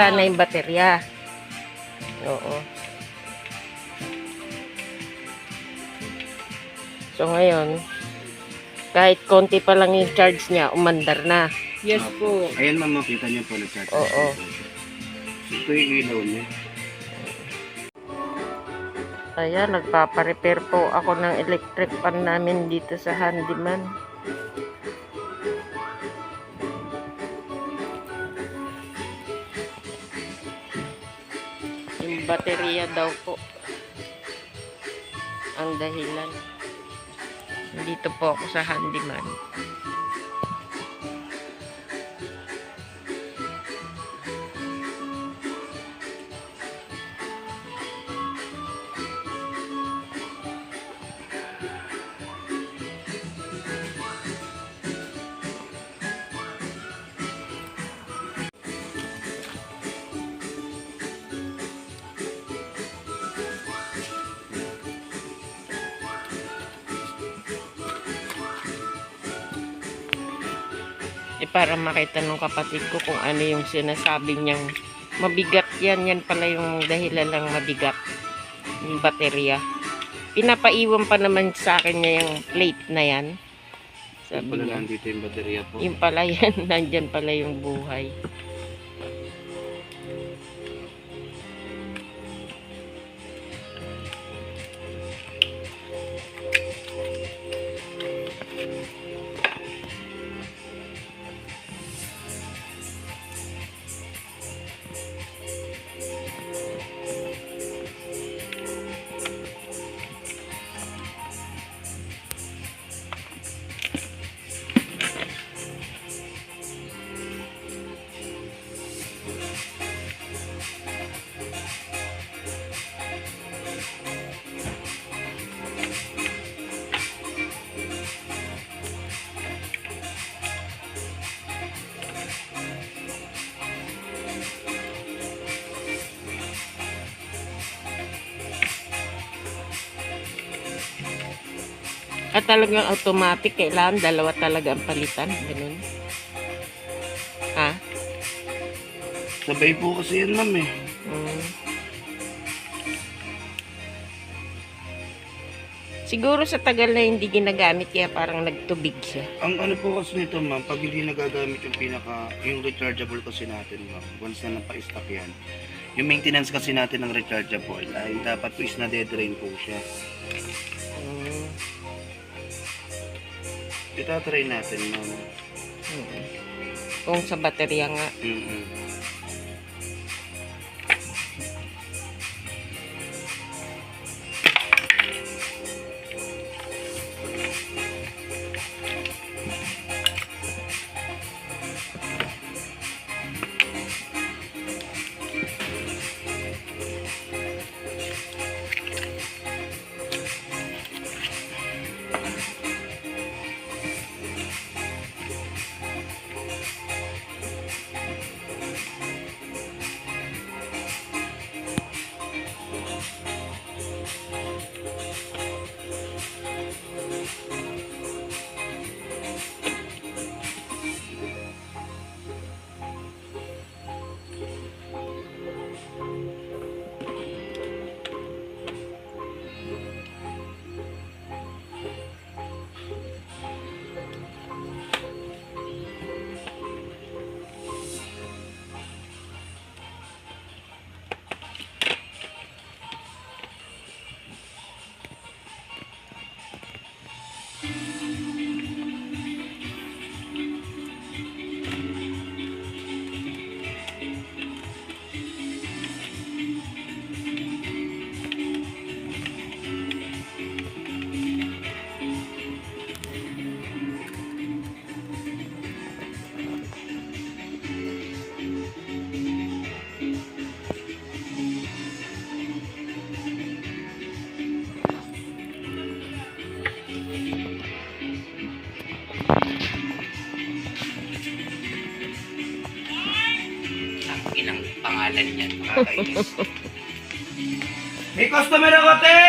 na yung baterya. Oo. So ngayon, kahit konti pa lang yung charge niya, umandar na. Yes po. Ayan ma'am, makita niyo po nag-charge. Oo. Ito yung ilaw niya. Ayan, nagpaparepair po ako ng electric pan namin dito sa handyman. Yung baterya daw po ang dahilan. Dito po ako sa handyman. Para makita ng kapatid ko kung ano yung sinasabi niyang mabigat yan. Yan pala yung dahilan lang mabigat. Yung baterya. Pinapaiwan pa naman sa akin niya yung plate na yan. Sabi Yung pala niya. nandito yung baterya po. Yung pala yan. Nandyan pala yung buhay. At talagang automatic, kailangan dalawa talaga ang palitan. Ganun. Ha? Sabay po kasi yan ma'am eh. Siguro sa tagal na hindi ginagamit kaya parang nagtubig siya. Ang ano po kasi nito ma'am, pag hindi nagagamit yung rechargeable kasi natin ma'am, once na napa-stop yan, yung maintenance kasi natin ng rechargeable ay dapat po is na-dedrain po siya. Itatry natin ma'am. Kung sa baterya nga. Inang pangalan niyan. May customer ako, te!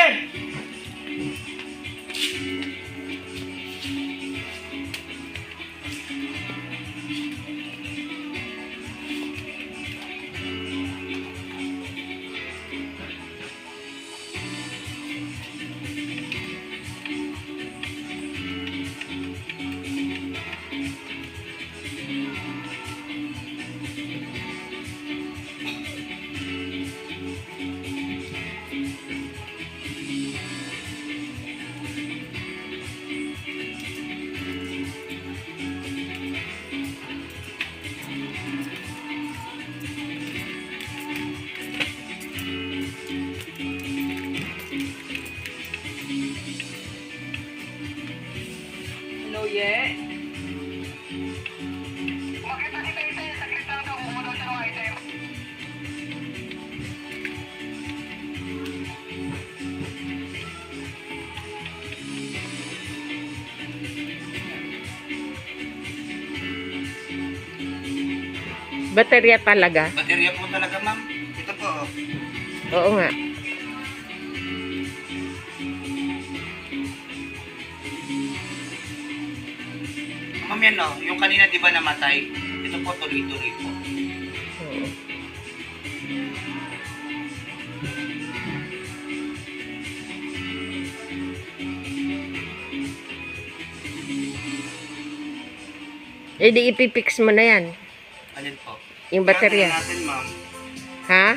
Baterya talaga. Baterya po talaga, ma'am. Ito po, oh. Oo nga. Ma'am, yan, oh. Yung kanina, di ba namatay? Ito po, tuloy-tuloy po. Oo. Eh di ipipix mo na yan. Alin po? Yung baterya. Iano na natin, ma'am. Ha?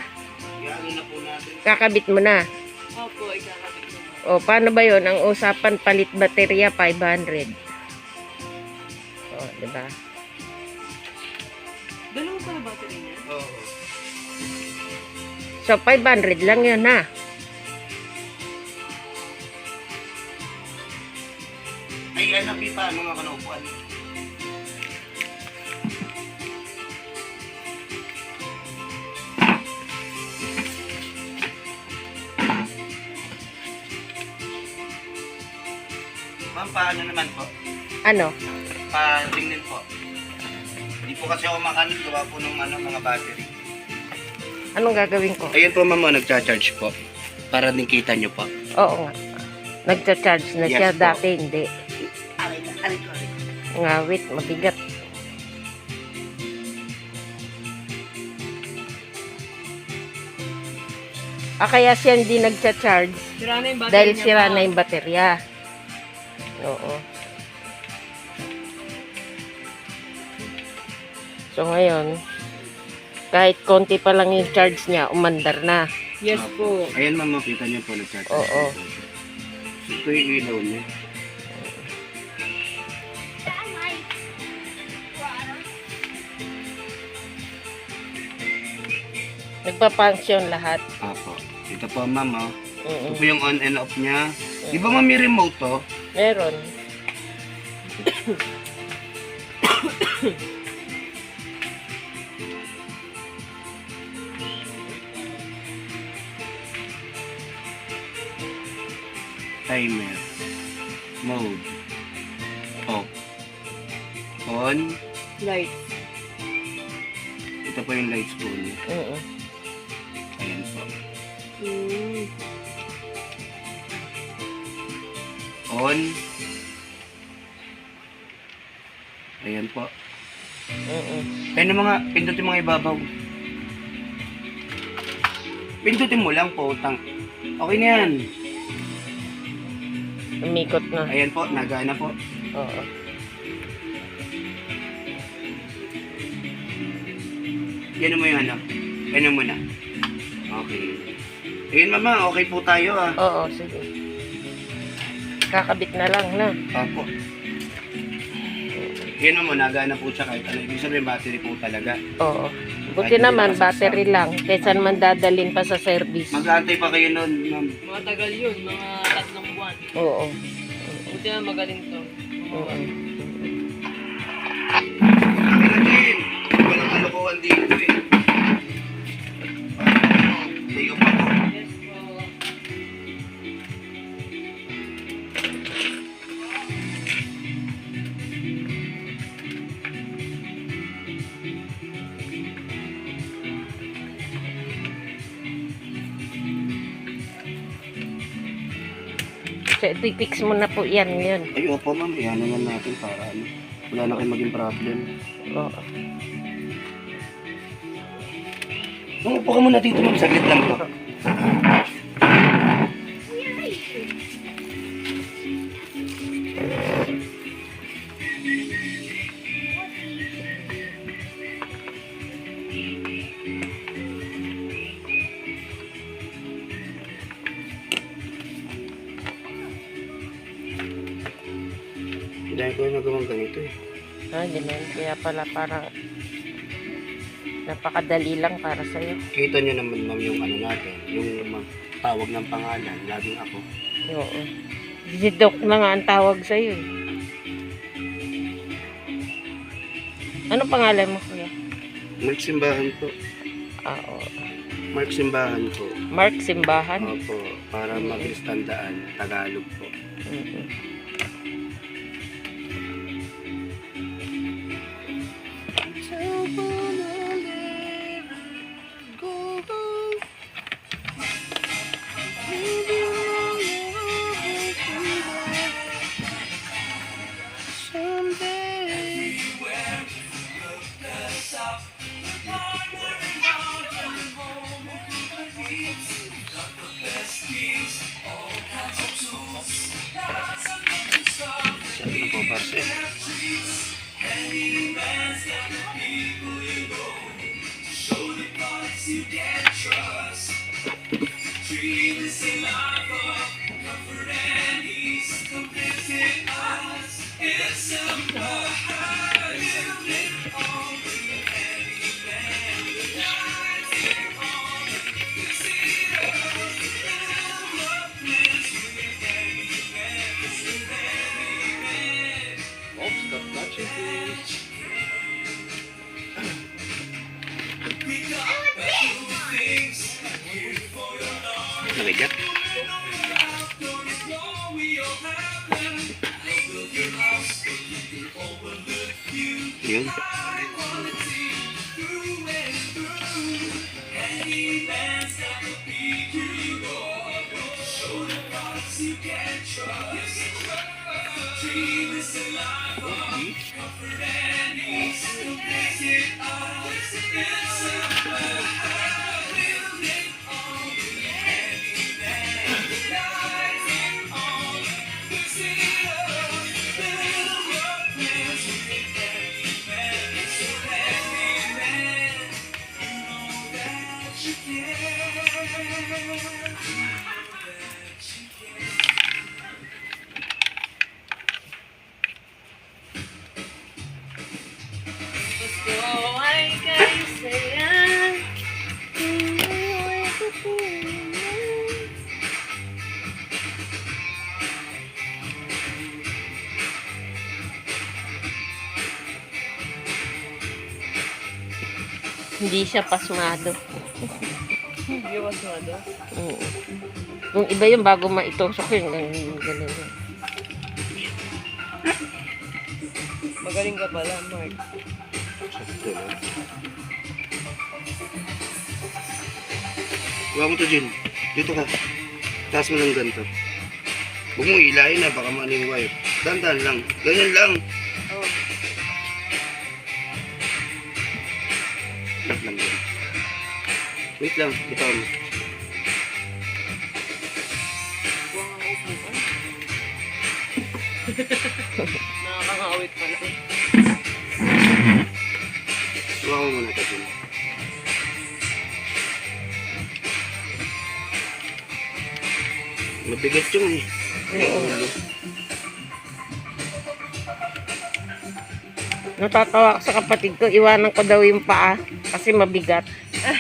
Iano na po natin. Kakabit mo na. Opo, ikakabit ko. O, paano ba yon? Ang usapan, palit baterya, 500. O, diba? Dalawa pala battery niya? Oo. So, 500 lang yun, ha? Ay, ano, Pipa, ano nga ka naupuan? Ma'am, paano naman po? Ano? Pa-tingin po. Hindi po kasi ako makanig, gawa po ng ano, mga battery. Anong gagawin ko? Ayan po, ma'am, oh, nagcha-charge po. Para din kita nyo po. Oo nga. Nagcha-charge na Yes siya. po. Dati hindi. Aray ko. Ngawit, mabigat. Kaya siya hindi nagcha-charge Sira na yung battery dahil niya sira pa. na yung baterya. Oo. So ngayon, kahit konti pa lang yung charge niya, umandar na. Yes po. Ayan, ma'am, makita nyo po, nagcha-charge. Oo. Ito yung ilaw niya. Nagpa-function lahat. Apo. Ito po, ma'am, oh. Ito Mm-mm. po yung on and off niya. Di ba, ma'am, may remote to? Meron. Timer. Mode. Off. On. Light. Ito po yung lights po niya. Mm-mm. Ayan po. On. Ayan po. Mm-mm. Ayan mga, pindutin mga ibabaw. Pindutin mo lang po, utang. Okay na yan. Umikot na. Ayan po, nagana po. Oo. Yan mo yung ano. Yan mo na. Okay. Ayan mama, okay po tayo ah. Oo, sige. Kakabit na lang na. Opo. Yan mo, nagana po siya kahit ano. Ibig sabihin, battery po talaga. Oo. Buti naman, battery lang. Kaysa naman dadalhin pa sa service. Mag-aantay pa kayo nun, ma'am. Mga tagal yun, mga 3 buwan. Oo. Buti na magaling to. Oo. Pinagin! Walang kalokohan dito eh. Hindi ko pa po. Yes po. So, ito i-fix mo na po yan ngayon. Ay, opo ma'am. Iyan naman natin para ano. Wala na kayo maging problem. Oo. Upo ka muna dito ma'am. Saglit lang po. Dahil ko nagawang ganito eh. Ganun. Kaya pala parang napakadali lang para sa'yo. Kita nyo naman ma'am yung ano natin. Yung tawag ng pangalan. Laging ako. Oo. Si Doc na nga ang tawag sa'yo eh. Ano pangalan mo, kuya? Mark Simbahan po. Oo. Mark Simbahan po. Mark Simbahan? Opo. Para mabilis tandaan. Tagalog po. Mm-mm. kasi. Oops, stop touching please. Nabigat. Yun. Gusto ay kay saya. Hindi siya pasmado. Hindi was mado. Oo. Yung iba yung bago maitusok yun. Ganun. Magaling ka pala, Mark. Sakto lang. Huwag mo to, Jin. Dito ka. Taas mo ng ganito. Huwag mo ilahin na, baka maano yung wire. Dandan lang. Ganyan lang. Oh. Wait lang yan. Wait lang. Ito mo. Buwang ang upuan. Nakakangawit pala. Huwag mo muna ito, Jin. Mabigat yung eh. Oo. Natatawa ako sa kapatid ko. Iwanan ko daw yung paa kasi mabigat.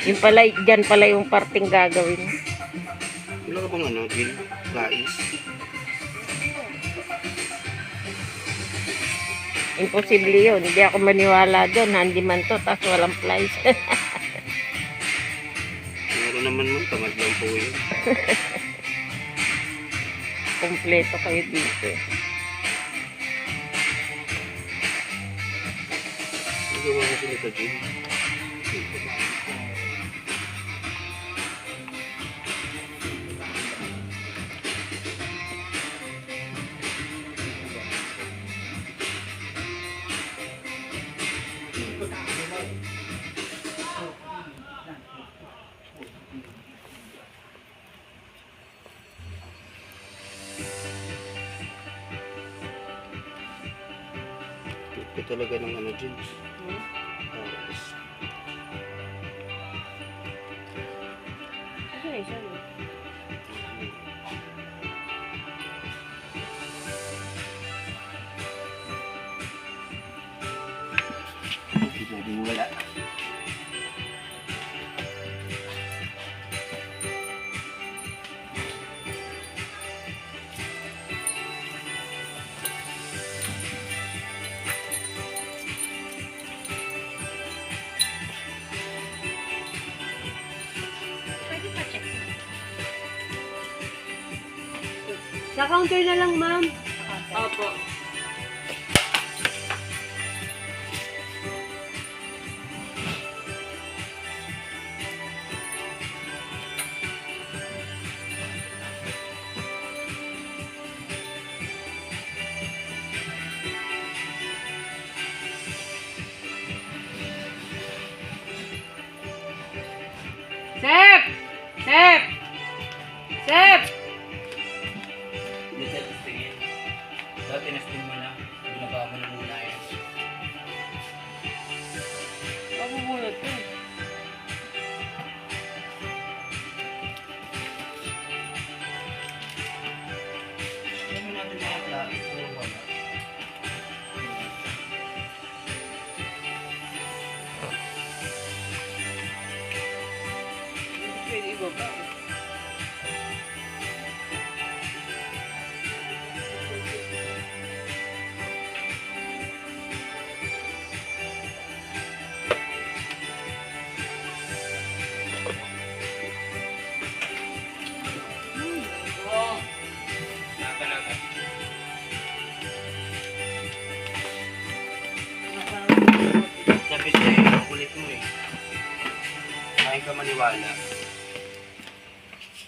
Yung pala, dyan pala yung parting gagawin. Wala ka bang ano, Jin? Lais. Imposible yun. Hindi ako maniwala doon. Handyman to, tapos walang plies. Meron naman man, tamad lang po yun. Kompleto kayo dito. Nagawa kasi nito, Jin. Ito talaga ng ano, Jin. Tapos, Sorry, sorry. hindi pwedeng wala. Sa counter na lang, ma'am. Opo. Sep! Sep! Sep! Dati na pwede ibaba. Sabi sa'yo, ang kulit mo eh. Kain ka maniwala.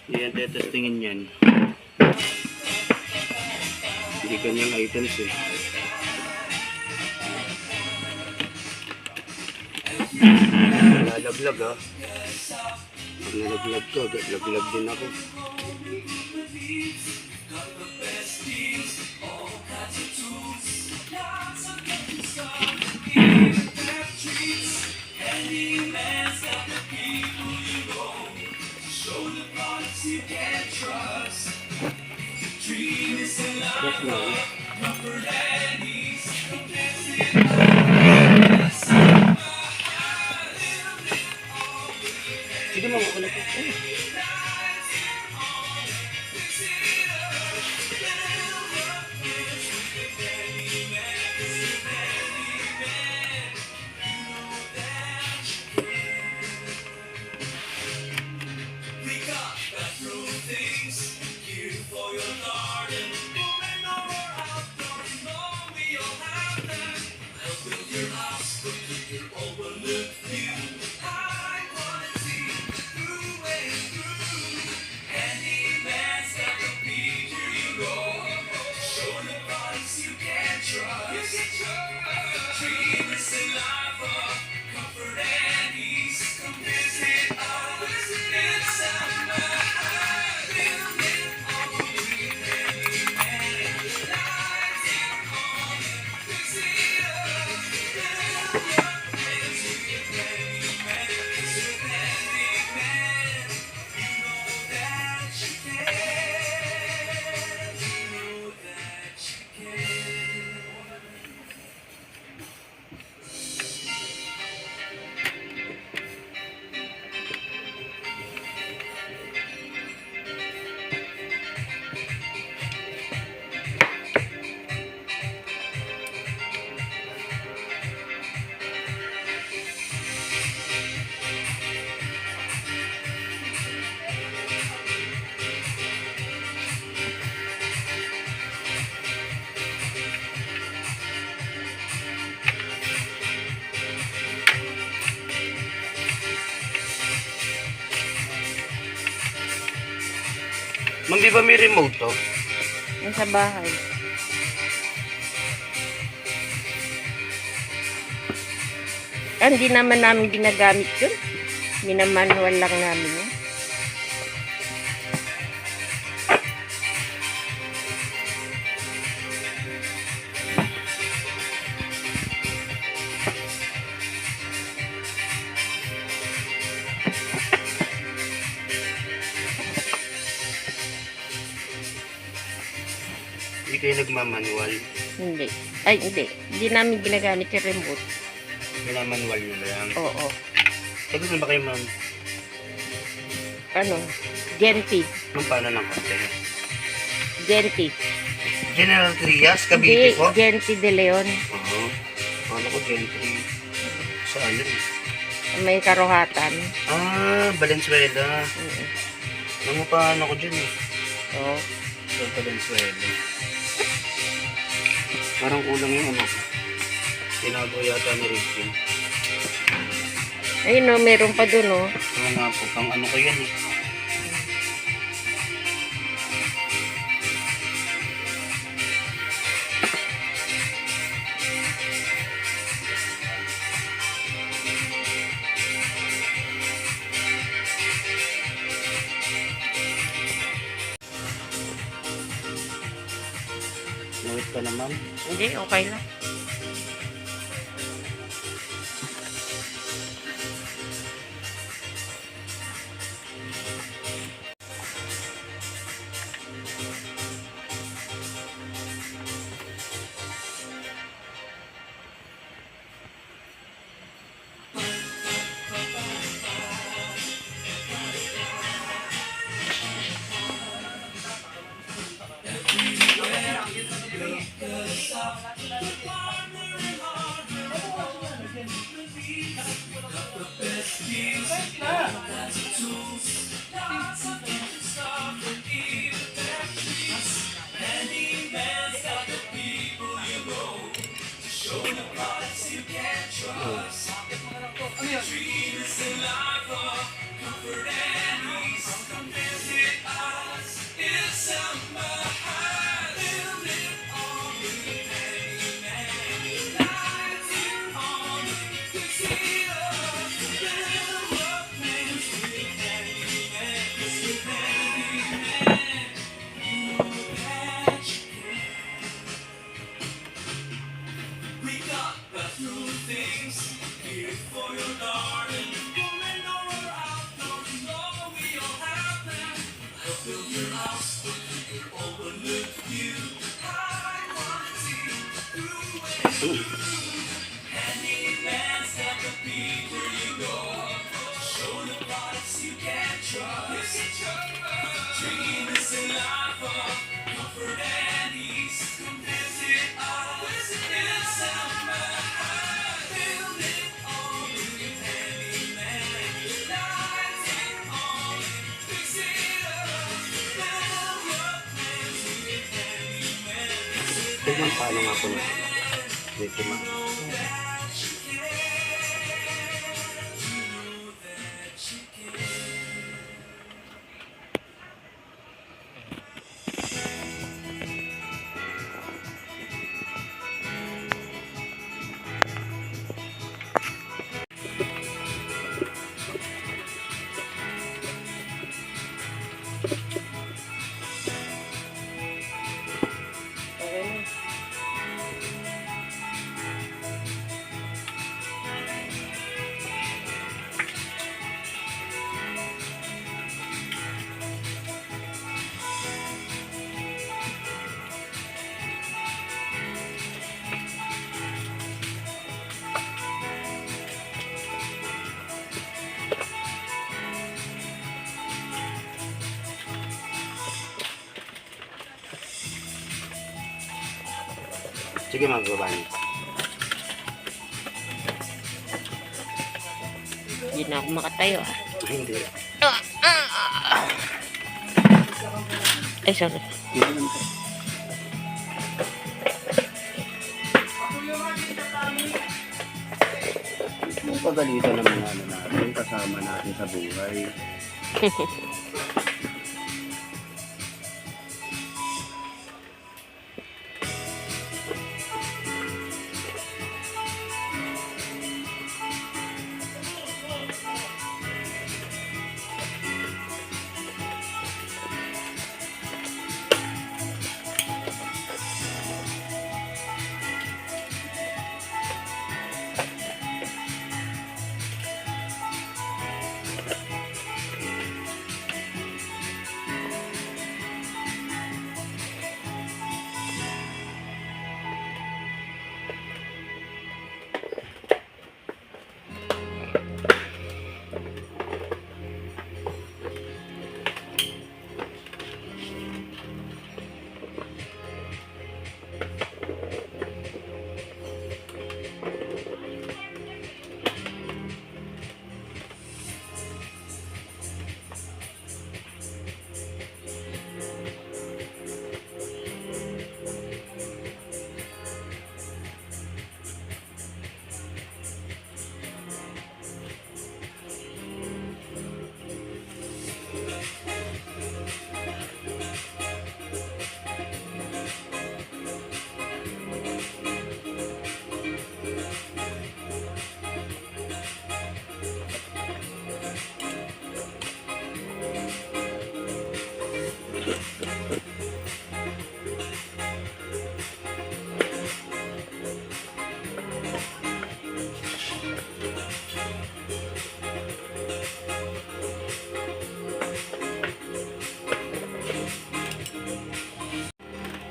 Hindi yan tetestingin yan. Hindi kanyang items eh. Nalaglag ah. Pag nalaglag ko, laglag din ako. Yes, no. Sige mo, ako na po. Ma'am, di ba may remote to? Yung sa bahay. Hindi naman namin ginagamit yun. Minamanual lang namin yun. Hindi kayo nagmamanual. Hindi. Ay, hindi. Hindi namin ginagamit yung remote. Minamanual nyo lang. Oo. Sagot na ba kayo, ma'am? Ano? Genti. Ma'am, paano ng konti? Genti. General Trias, Cavite Hindi, po? Genti de Leon. Oo. Paano ko gentry? Sa ano eh? May karuhatan. Ah, Valenzuela. Nangupahan ako dyan eh. Oo. Sa Valenzuela. Parang kulang yung ano ko. Tinago yata ni Ricky. Ayun o, meron pa dun o. Oo nga po, pang ano ko yan eh. Nawit ka naman. Hindi, okay lang. ma'am, paano nga po na? Dito ma'am. Sige ma'am, baba niyo. Hindi na ako makatayo. Hindi. Ay, sorry. Dito lang po. Pagalitan naman ano natin, kasama natin sa buhay.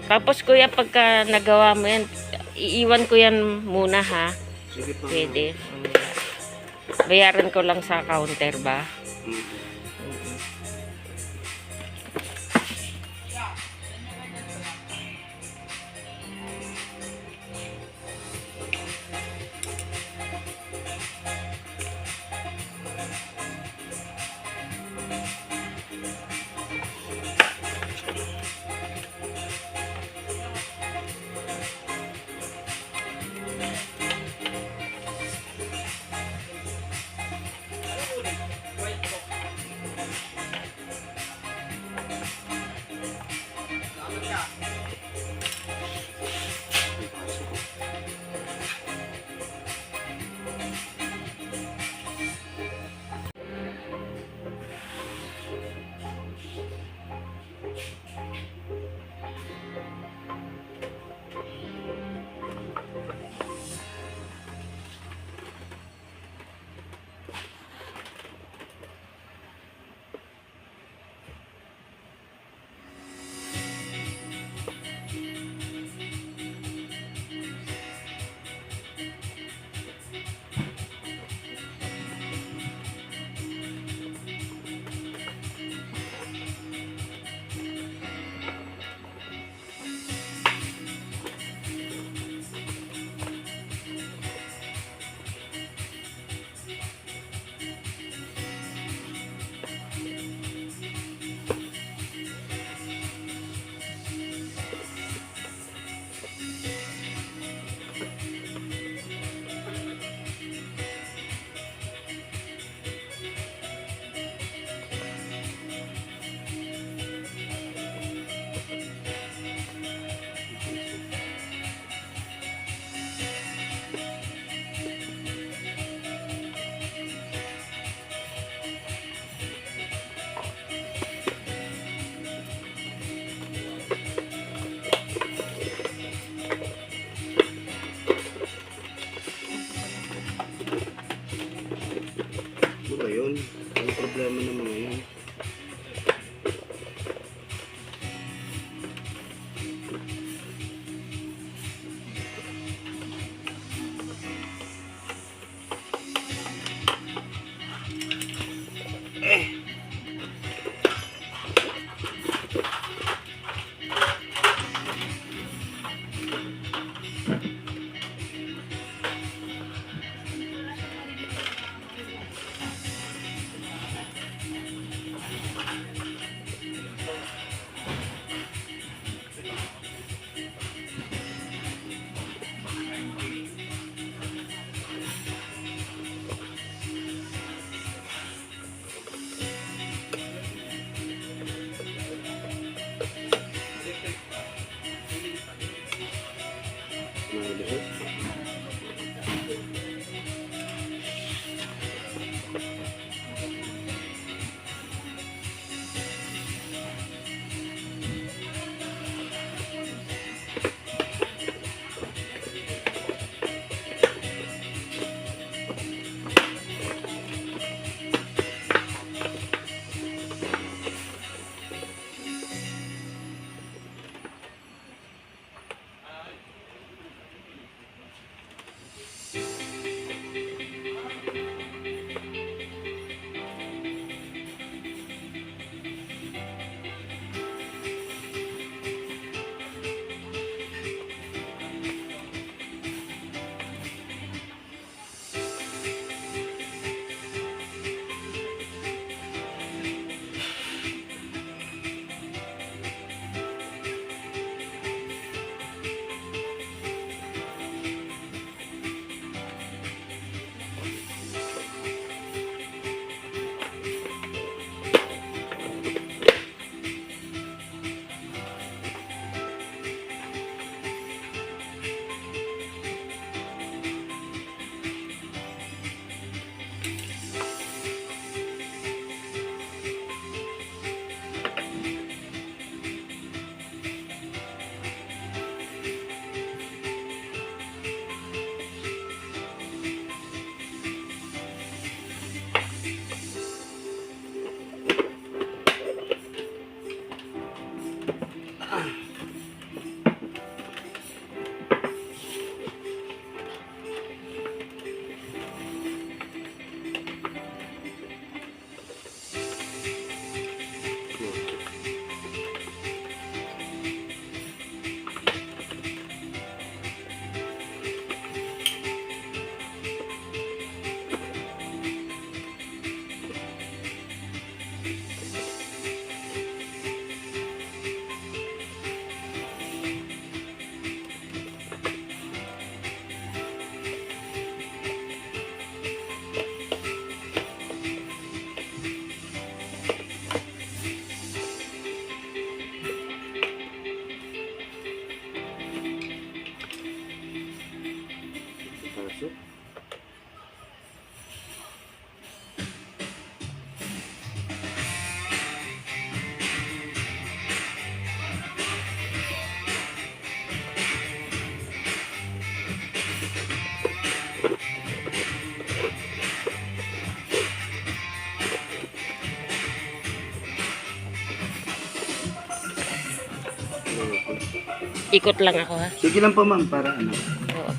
Tapos kuya, pagka nagawa mo yan, iiwan ko yan muna ha. Sige po. Pwede. Bayaran ko lang sa counter ba? Mm. Ano ba yun? Ang problema ng mga yun. Ikot lang ako ha. Sige lang po ma'am, para ano. Oo.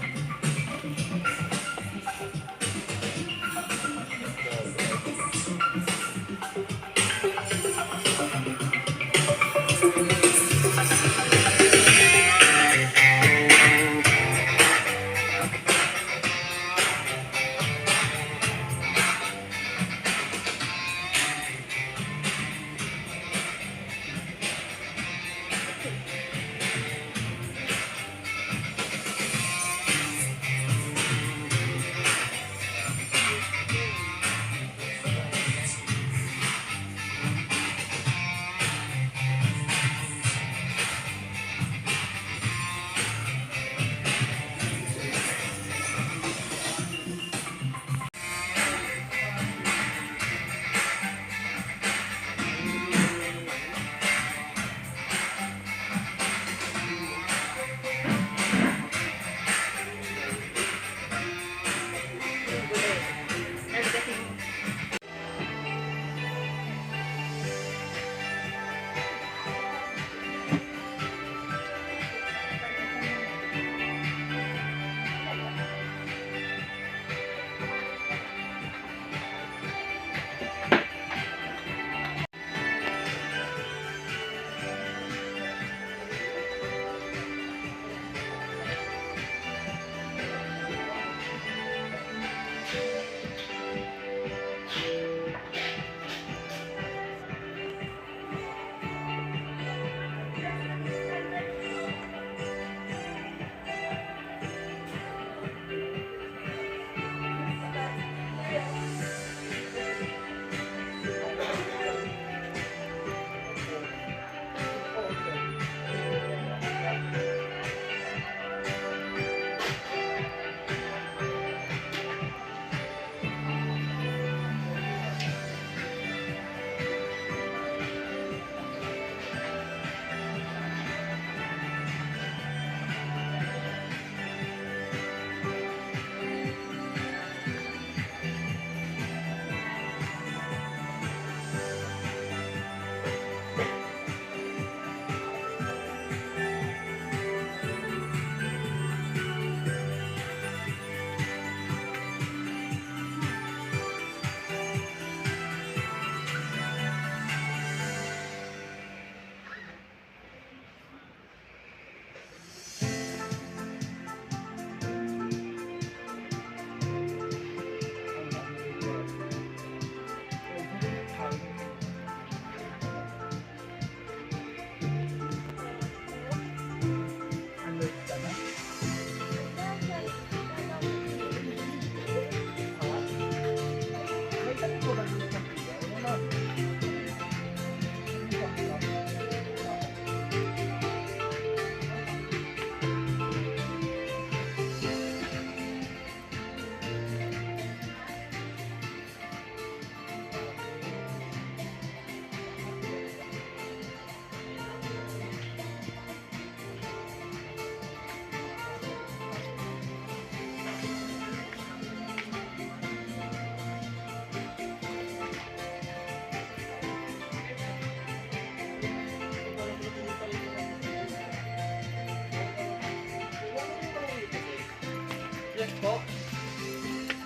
po,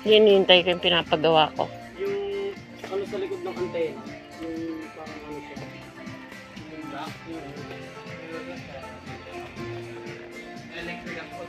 Hinihintay ko yung pinapagawa ko. yung ano sa likod ng antena. Yung parang ano siya. Yung lock. Electric po.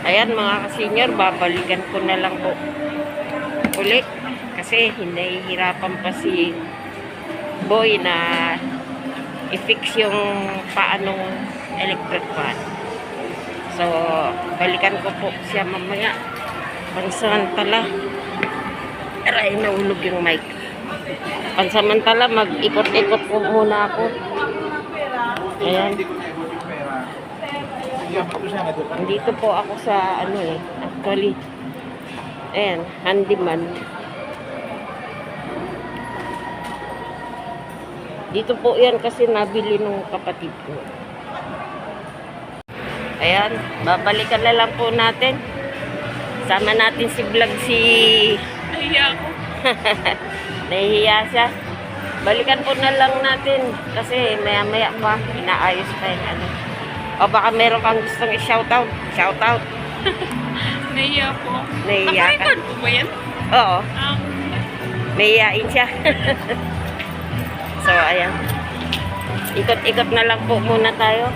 Ayan mga ka-senior, babalikan ko na lang po ulit kasi hinahihirapan pa si Boy na i-fix yung paanong electric fan. So, balikan ko po siya mamaya. Pansamantala, aray, nahulog yung mic. Pansamantala, mag-ikot-ikot po muna ako. Ayan. Dito po ako sa ano actually. Ayan, handyman. Dito po yan kasi nabili nung kapatid ko. Ayan, babalikan na lang po natin. Sama natin si vlog si... Nahiya ako. Nahihiya siya. Balikan po na lang natin kasi maya-maya pa, inaayos pa yung ano. O baka meron kang gustong i-shoutout. Shoutout. Nahiya po. Nahiya ka. Naka-record po ba yan? Oo. Nahiyain siya. So, ayan. Ikot-ikot na lang po muna tayo.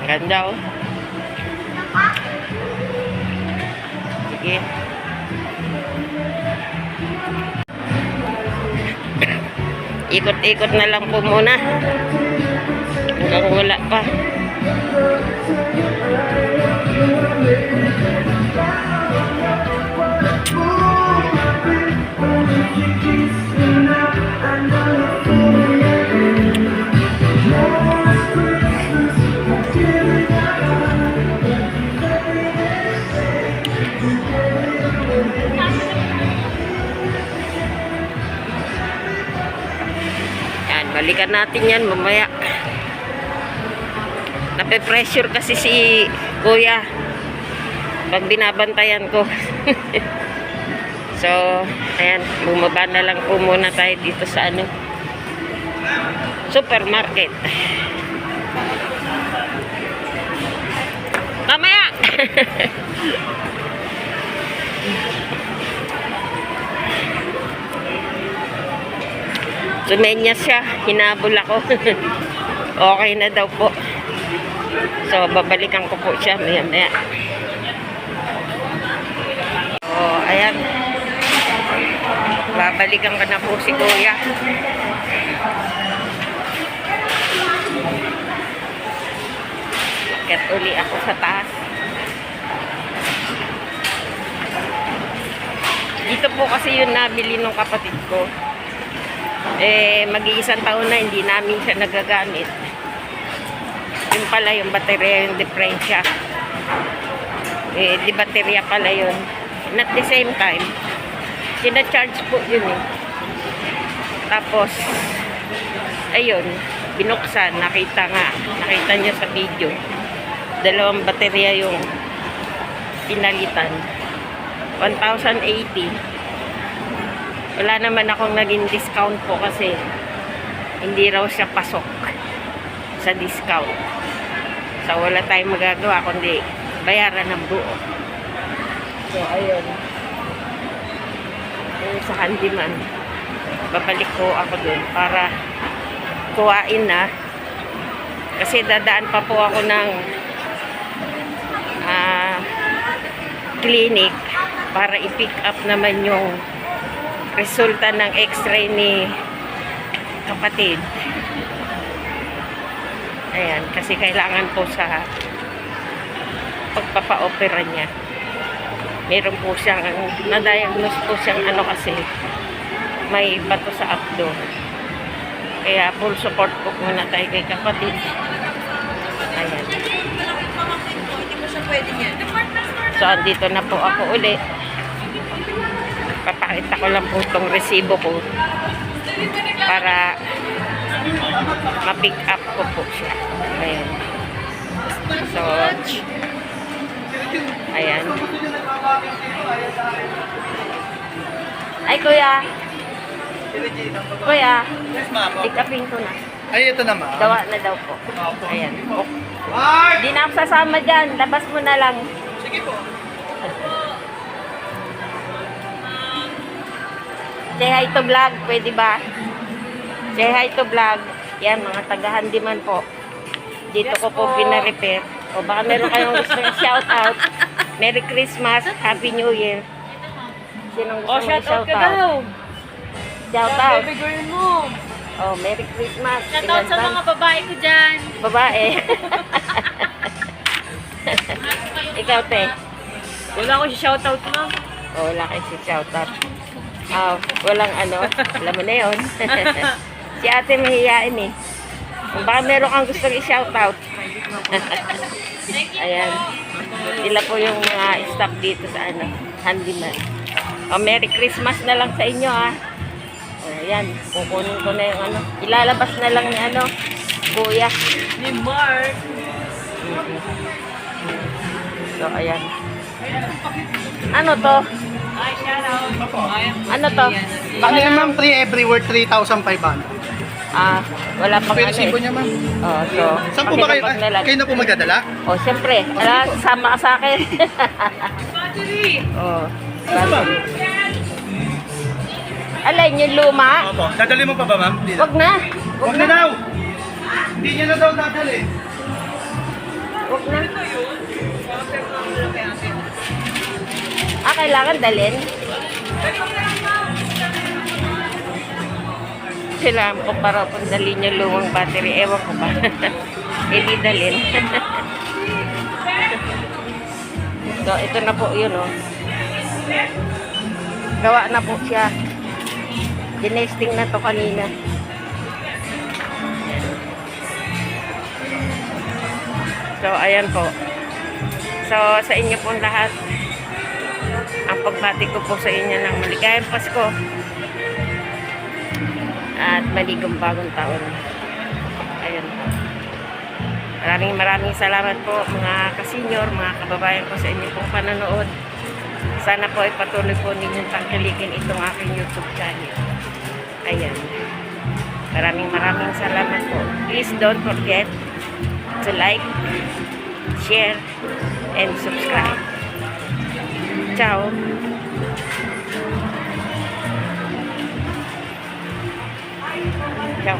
Ganda oh. Sige. Ikot-ikot na lang po muna. Hanggang wala pa. Yan, balikan natin yan mamaya. Nape-pressure kasi si Kuya pag binabantayan ko. So, ayan, bumaba na lang po muna tayo dito sa ano, supermarket. Mamaya! Sumenyas siya, hinabol ako. Okay na daw po. So, babalikan ko po siya maya-maya. So, ayan. Babalikan ko na po si Kuya. Bakit uli ako sa taas. Dito po kasi yung nabili ng kapatid ko. Mag-iisang taon na hindi namin siya nagagamit. Yung pala yung baterya, yung diferensya. Di baterya pala yun. And at the same time, sina-charge po yun eh. Tapos, ayun, binuksan, nakita niya sa video. 2 baterya yung pinalitan. 1,080. Wala naman akong naging discount po kasi hindi raw siya pasok sa discount. So, wala tayong magagawa kundi bayaran ng buo. So, ayun. Yung sa handyman. Babalik ko ako dun para kuhain na. Kasi dadaan pa po ako ng clinic para i-pick up naman yung resulta ng x-ray ni kapatid. Ayan, kasi kailangan po sa pagpapa-opera niya. Meron po siyang, na-diagnose po siyang kasi, may bato sa abdo. Kaya full support po muna tayo kay kapatid. Ayan. So, andito na po ako uli. Papakita ko lang po itong resibo ko para ma-pick up ko po siya. Ayan. So, ayan. Ay, kuya. Kuya, pick upin ko na. Ay, ito naman. Gawa na daw po. Ayan. Hindi na ako sasama dyan. Labas mo na lang. Sige po. Say hi to vlog. Pwede ba? Say hi to vlog. Yan, mga taga-handyman po. Dito ko po pina-repair. O baka meron kayong gusto ng shout out. Merry Christmas. Happy New Year. Sinong gusto ng shout out? Shout out. Baby girl mo. Oh, Merry Christmas. Shoutout sa mga babae ko dyan. Babae. Ikaw, te. Wala ko si shoutout mo. Oh, wala kayo si shoutout. Walang alam mo na yun. Si ate mahihain eh. Kung baka meron kang gusto i-shoutout. Ayan. Sila po yung mga staff dito sa handyman. Oh, Merry Christmas na lang sa inyo ha. Ayan, kukunin ko na yung ilalabas na lang ni kuya. Ni Mark. So, ayan. Ano to? Ay, shoutout. Ano to? Ano yan, ma'am? 3 everywhere, 3,500. Wala pang Pero resibo niya, ma'am. Oh, so, Saan po ba kayo? pakilabas na lang. Kayo na po magdadala? Oh, siyempre. Sama ka sa akin. Battery. Oh, battery. Alay, yung luma? Opo. Dadali mo pa ba, ma'am? Hindi na. Wag na. Huwag na daw! Hindi niya na daw dadali. Wag na. Kailangan dalhin? Kailangan ko para kung dalhin yung lumang battery. Ewan ko ba? Hindi dalhin. So, ito na po yun, oh. Gawa na po siya. Dinesting na to kanina. So, ayan po. So, sa inyo po lahat, ang pagbati ko po sa inyo ng maligayang Pasko at maligong bagong taon. Ayan po. Maraming salamat po mga kasenyor, mga kababayan ko sa inyo pong panonood. Sana po ay patuloy po ninyong tangkilikin itong aking YouTube channel. Ayan. Maraming salamat po. Please don't forget to like, share, and subscribe. Ciao. Ciao.